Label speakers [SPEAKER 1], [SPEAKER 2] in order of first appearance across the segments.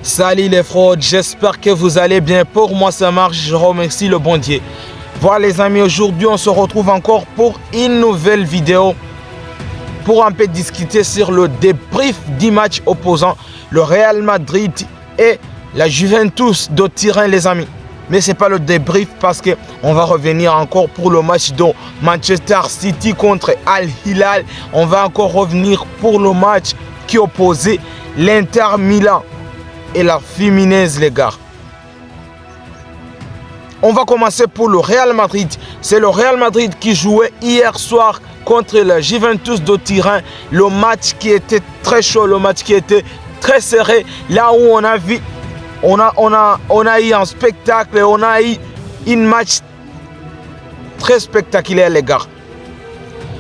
[SPEAKER 1] Salut les fraudes, j'espère que vous allez bien. Pour moi ça marche, je remercie le bon Dieu. Voilà les amis, aujourd'hui on se retrouve encore pour une nouvelle vidéo pour un peu discuter sur le débrief du match opposant le Real Madrid et la Juventus de Turin les amis. Mais ce n'est pas le débrief parce qu'on va revenir encore pour le match de Manchester City contre Al Hilal. On va encore revenir pour le match qui opposait l'Inter Milan et la Fluminense les gars. On va commencer pour le Real Madrid. C'est le Real Madrid qui jouait hier soir contre la Juventus de Turin. Le match qui était très chaud, le match qui était très serré. Là où on a vu, on a eu un spectacle, on a eu un match très spectaculaire les gars.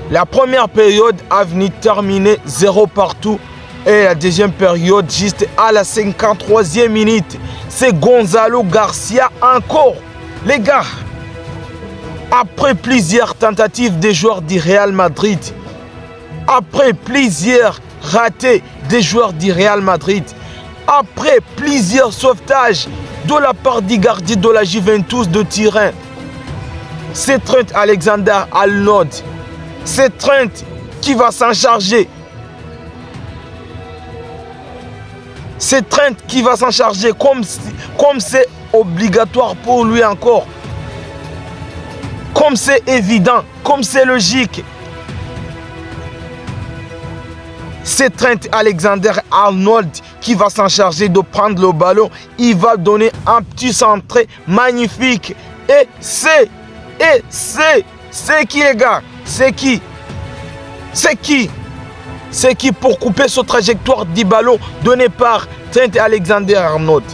[SPEAKER 1] La première période a venu terminer 0 partout. Et la deuxième période, juste à la 53e minute, c'est Gonzalo Garcia encore. Les gars, après plusieurs tentatives des joueurs du Real Madrid, après plusieurs ratés des joueurs du Real Madrid, après plusieurs sauvetages de la part du gardien de la Juventus de Turin, c'est Trent Alexander-Arnold. C'est Trent qui va s'en charger. C'est Trent qui va s'en charger comme c'est obligatoire pour lui encore. Comme c'est évident, comme c'est logique. C'est Trent Alexander-Arnold qui va s'en charger de prendre le ballon. Il va donner un petit centré magnifique. Et c'est qui les gars? C'est qui? C'est qui pour couper ce trajectoire du ballon donné par Trent Alexander-Arnold?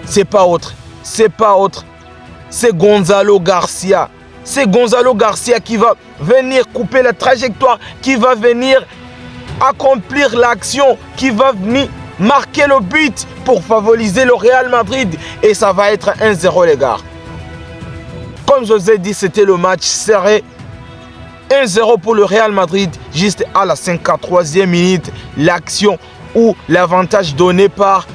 [SPEAKER 1] C'est pas autre. C'est Gonzalo Garcia. C'est Gonzalo Garcia qui va venir couper la trajectoire, qui va venir accomplir l'action, qui va venir marquer le but pour favoriser le Real Madrid. Et ça va être 1-0 les gars. Comme je vous ai dit, c'était le match serré. 1-0 pour le Real Madrid, juste à la 53e minute, l'action où l'avantage donné par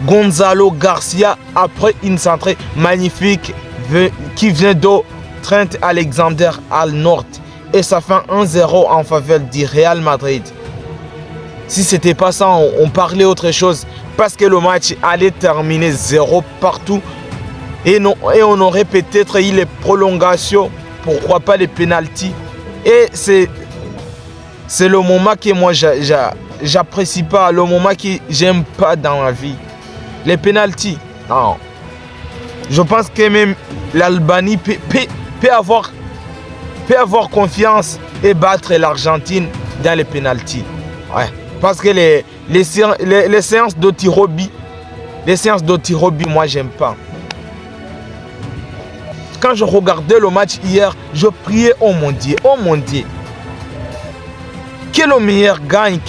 [SPEAKER 1] Gonzalo Garcia après une centrée magnifique qui vient de Trent Alexander-Arnold. Et ça fait 1-0 en faveur du Real Madrid. Si ce n'était pas ça, on parlait autre chose parce que le match allait terminer 0 partout et on aurait peut-être eu les prolongations. Pourquoi pas les pénaltys? Et c'est le moment que moi j'apprécie pas, le moment que j'aime pas dans la vie. Les pénaltys. Non. Je pense que même l'Albanie peut avoir confiance et battre l'Argentine dans les pénaltys. Ouais. Parce que les séances de tir au but, moi j'aime pas. Quand je regardais le match hier, je priais, oh mon Dieu, que le meilleur gagne,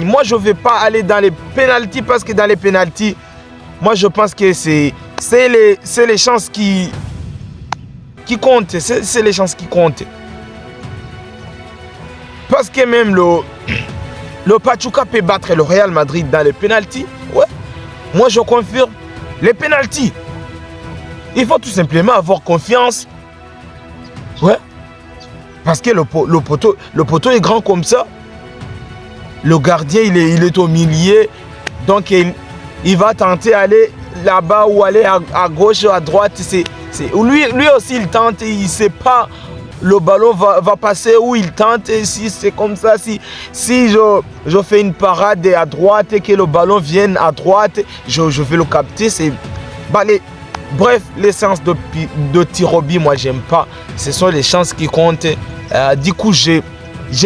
[SPEAKER 1] Moi, je ne vais pas aller dans les pénaltys parce que dans les pénaltys, moi, je pense que c'est les chances qui comptent. C'est les chances qui comptent. Parce que même le Pachuca peut battre le Real Madrid dans les pénaltys. Ouais. Moi, je confirme les pénaltys. Il faut tout simplement avoir confiance. Ouais. Parce que le poteau est grand comme ça. Le gardien, il est au milieu. Donc, il va tenter d'aller là-bas ou aller à gauche ou à droite. Lui aussi, il tente. Il ne sait pas le ballon va passer où il tente. Et si c'est comme ça, si je fais une parade à droite et que le ballon vienne à droite, je vais le capter. Bref, les séances de tir au but, moi, j'aime pas. Ce sont les chances qui comptent. Du coup, j'ai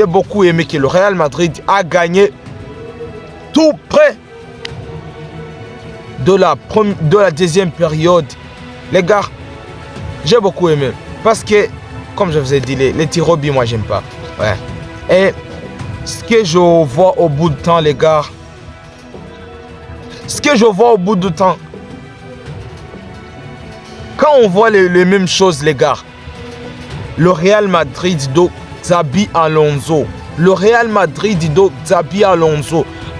[SPEAKER 1] beaucoup aimé que le Real Madrid a gagné tout près de la deuxième période. Les gars, j'ai beaucoup aimé. Parce que, comme je vous ai dit, les tirs au but, moi, j'aime pas. Ouais. Et ce que je vois au bout du temps, les gars, quand on voit les mêmes choses, les gars, le Real Madrid de Xabi Alonso,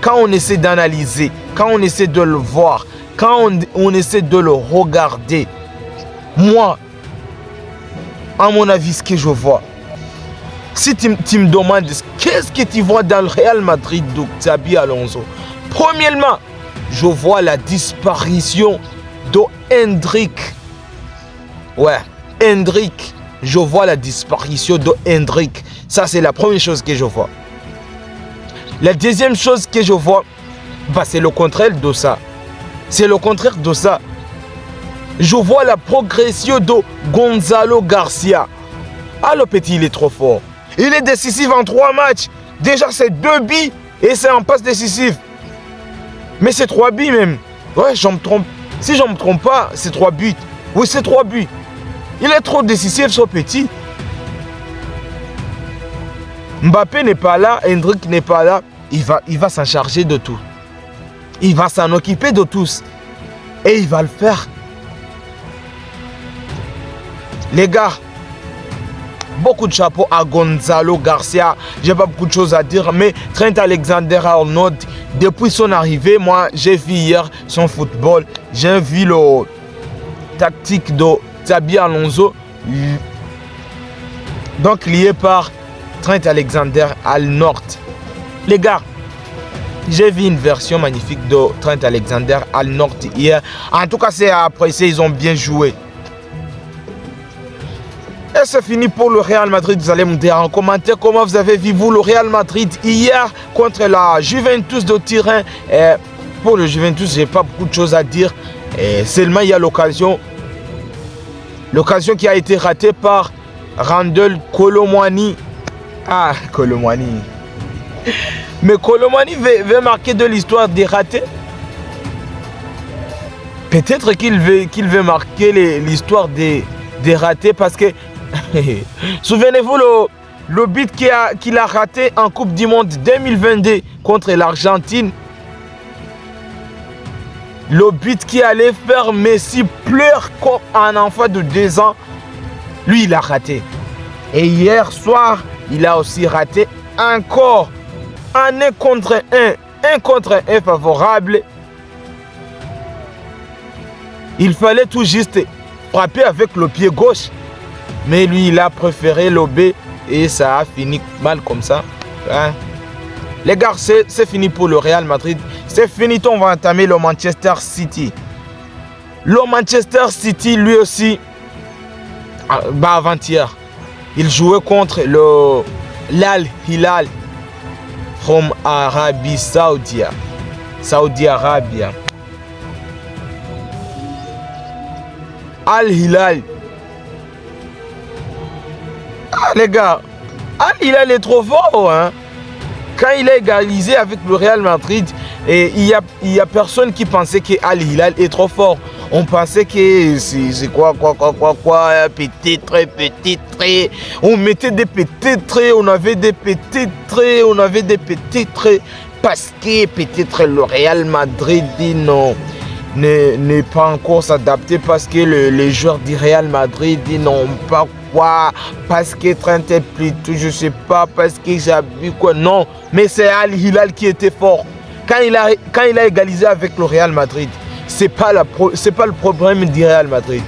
[SPEAKER 1] quand on essaie d'analyser, quand on essaie de le voir, quand on essaie de le regarder, moi, à mon avis, ce que je vois, si tu me demandes qu'est-ce que tu vois dans le Real Madrid de Xabi Alonso, premièrement, je vois la disparition de Hendrick. Ouais, Hendrick. Je vois la disparition de Hendrick. Ça, c'est la première chose que je vois. La deuxième chose que je vois, c'est le contraire de ça. C'est le contraire de ça. Je vois la progression de Gonzalo Garcia. Ah, le petit, il est trop fort. Il est décisif en 3 matchs. Déjà, c'est 2 buts et c'est un passe décisif. Mais c'est 3 buts même. Ouais, je me trompe. Si je ne me trompe pas, c'est 3 buts. Oui, c'est 3 buts. Il est trop décisif, ce petit. Mbappé n'est pas là, Hendrick n'est pas là. Il va s'en charger de tout. Il va s'en occuper de tous. Et il va le faire. Les gars, beaucoup de chapeaux à Gonzalo Garcia. J'ai pas beaucoup de choses à dire, mais Trent Alexander-Arnold, depuis son arrivée, moi, j'ai vu hier son football. J'ai vu le tactique de Xabi Alonso, donc lié par Trent Alexander-Arnold. Les gars, j'ai vu une version magnifique de Trent Alexander-Arnold hier. En tout cas, c'est apprécié, ils ont bien joué. Et c'est fini pour le Real Madrid. Vous allez me dire en commentaire comment vous avez vu vous le Real Madrid hier contre la Juventus de Turin. Et pour le Juventus, j'ai pas beaucoup de choses à dire. Et seulement il y a l'occasion qui a été ratée par Randal Kolo Muani. Ah, Kolo Muani. Mais Kolo Muani veut marquer de l'histoire des ratés. Peut-être qu'il veut marquer l'histoire des ratés parce que souvenez-vous le but qu'il a raté en Coupe du Monde 2022 contre l'Argentine. Le but qui allait faire Messi pleure comme un enfant de 2 ans. Lui, il a raté. Et hier soir, il a aussi raté encore un 1 contre 1. 1 contre 1 favorable. Il fallait tout juste frapper avec le pied gauche. Mais lui, il a préféré lober et ça a fini mal comme ça. Hein? Les gars, c'est fini pour le Real Madrid. C'est fini, on va entamer le Manchester City. Le Manchester City, lui aussi, avant-hier, il jouait contre l'Al Hilal from Arabie Saoudite. Saudi Arabia. Al Hilal. Ah, les gars, Al Hilal est trop fort, hein. Quand il a égalisé avec le Real Madrid, et il y a personne qui pensait que Al Hilal est trop fort. On pensait que c'est quoi, petit trait. On mettait des petits traits, on avait des petits traits, parce que peut-être le Real Madrid dit non, n'est pas encore s'adapter parce que les joueurs du Real Madrid n'ont pas quoi, parce que Trent est plutôt, je sais pas, parce que j'ai vu quoi, non, mais c'est Al Hilal qui était fort. Quand il a égalisé avec le Real Madrid, c'est pas le problème du Real Madrid.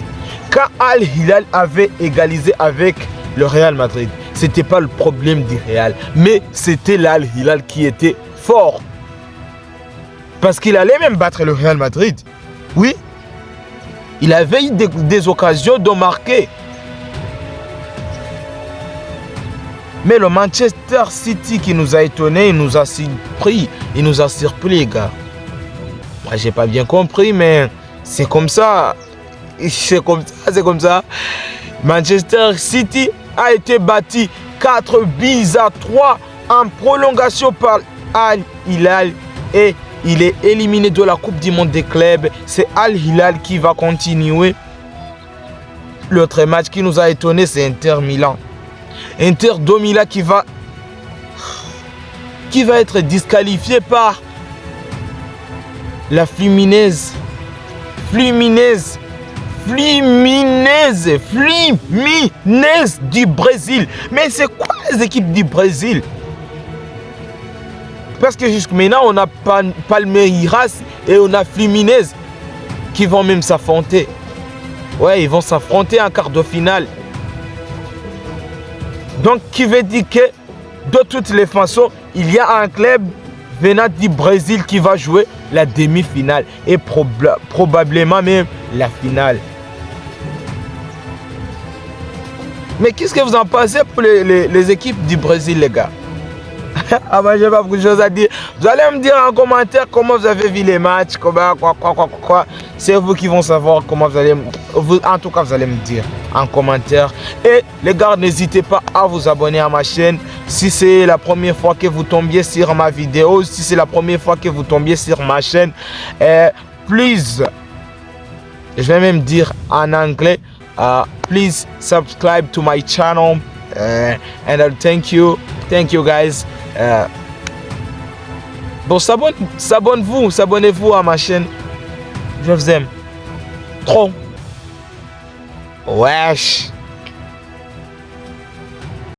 [SPEAKER 1] Quand Al Hilal avait égalisé avec le Real Madrid, c'était pas le problème du Real, mais c'était l'Al Hilal qui était fort. Parce qu'il allait même battre le Real Madrid. Oui, il avait eu des occasions de marquer. Mais le Manchester City qui nous a étonnés, il nous a surpris, les gars. Moi, j'ai pas bien compris, mais c'est comme ça. C'est comme ça. Manchester City a été battu 4-3 en prolongation par Al Hilal et il est éliminé de la Coupe du Monde des clubs. C'est Al Hilal qui va continuer. L'autre match qui nous a étonné, c'est Inter Milan. Inter de Milan qui va être disqualifié par la Fluminense du Brésil. Mais c'est quoi les équipes du Brésil? Parce que jusqu'à maintenant, on a Palmeiras et on a Fluminense qui vont même s'affronter. Ouais, ils vont s'affronter en quart de finale. Donc, qui veut dire que de toutes les façons, il y a un club venant du Brésil qui va jouer la demi-finale et probablement même la finale. Mais qu'est-ce que vous en pensez pour les équipes du Brésil, les gars? Ah ben, j'ai pas beaucoup de choses à dire. Vous allez me dire en commentaire comment vous avez vu les matchs, quoi. C'est vous qui vont savoir comment vous allez... En tout cas, vous allez me dire en commentaire. Et les gars, n'hésitez pas à vous abonner à ma chaîne. Si c'est la première fois que vous tombiez sur ma vidéo, si c'est la première fois que vous tombiez sur ma chaîne, please, je vais même dire en anglais, please subscribe to my channel. And I'll thank you guys. Bon, abonnez-vous à ma chaîne. Je vous aime trop. Wesh.